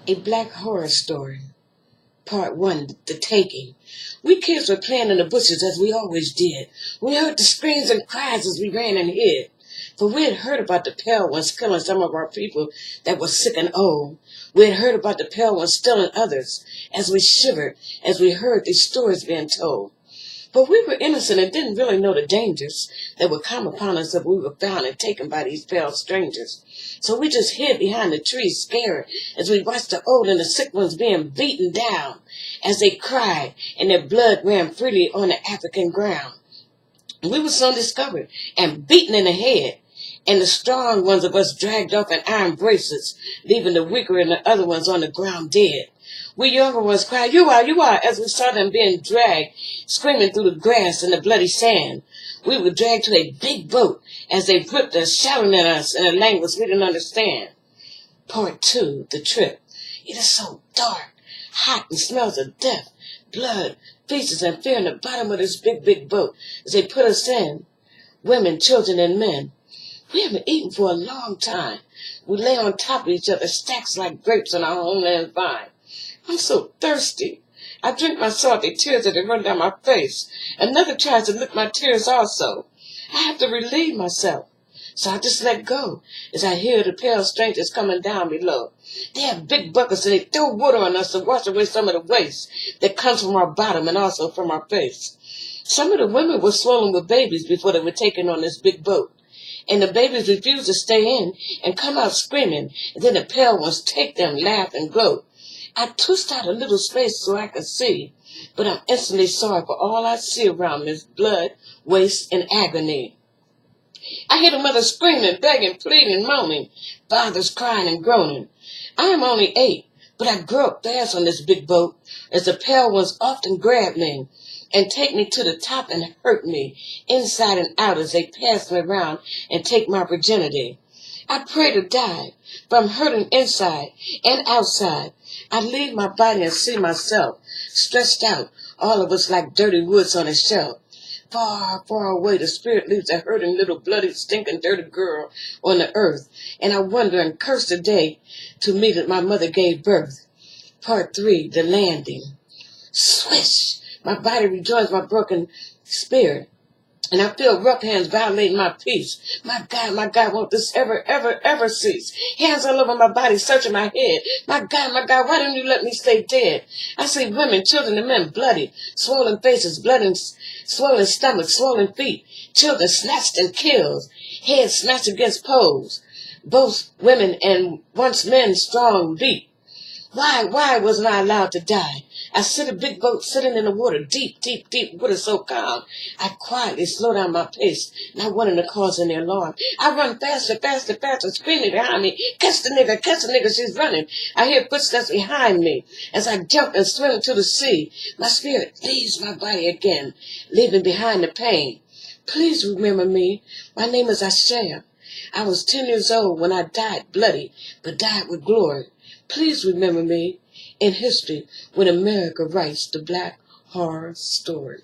A Black Horror Story. Part 1, The Taking. We kids were playing in the bushes as we always did. We heard the screams and cries as we ran and hid. For we had heard about the pale ones killing some of our people that were sick and old. We had heard about the pale ones stealing others as we shivered as we heard these stories being told. But we were innocent and didn't really know the dangers that would come upon us if we were found and taken by these pale strangers. So we just hid behind the trees, scared, as we watched the old and the sick ones being beaten down, as they cried and their blood ran freely on the African ground. We were soon discovered and beaten in the head, and the strong ones of us dragged off in iron bracelets, leaving the weaker and the other ones on the ground dead. We younger ones cried, you are, as we saw them being dragged, screaming through the grass and the bloody sand. We were dragged to a big boat as they whipped us, shouting at us in a language we didn't understand. Part 2, The Trip. It is so dark, hot, and smells of death, blood, pieces, and fear in the bottom of this big boat as they put us in, women, children, and men. We haven't eaten for a long time. We lay on top of each other, stacks like grapes on our homeland vine. I'm so thirsty. I drink my salty tears as they run down my face. Another tries to lick my tears also. I have to relieve myself. So I just let go as I hear the pale strangers coming down below. They have big buckets and they throw water on us to wash away some of the waste that comes from our bottom and also from our face. Some of the women were swollen with babies before they were taken on this big boat. And the babies refused to stay in and come out screaming. And then the pale ones take them, laugh, and gloat. I twist out a little space so I can see, but I'm instantly sorry for all I see around me is blood, waste, and agony. I hear the mothers screaming, begging, pleading, moaning, fathers crying and groaning. I am only 8, but I grew up fast on this big boat, as the pale ones often grab me and take me to the top and hurt me, inside and out, as they pass me around and take my virginity. I pray to die, but I'm hurting inside and outside. I leave my body and see myself, stretched out, all of us like dirty woods on a shelf. Far, far away, the spirit leaves a hurting little bloody, stinking, dirty girl on the earth. And I wonder and curse the day to me that my mother gave birth. Part 3, The Landing. Swish! My body rejoins my broken spirit. And I feel rough hands violating my peace. My God, won't this ever cease? Hands all over my body, searching my head. My God, why don't you let me stay dead? I see women, children, and men bloody, swollen faces, blood and swollen stomachs, swollen feet, children snatched and killed, heads smashed against poles, both women and once men strong deep. Why wasn't I allowed to die? I sit a big boat sitting in the water, deep, water so calm. I quietly slow down my pace, not wanting to cause any alarm. I run faster, screaming behind me, catch the nigger, she's running. I hear footsteps behind me as I jump and swim to the sea. My spirit leaves my body again, leaving behind the pain. Please remember me. My name is Asher. I was 10 years old when I died bloody, but died with glory. Please remember me in history when America writes the Black Horror Story.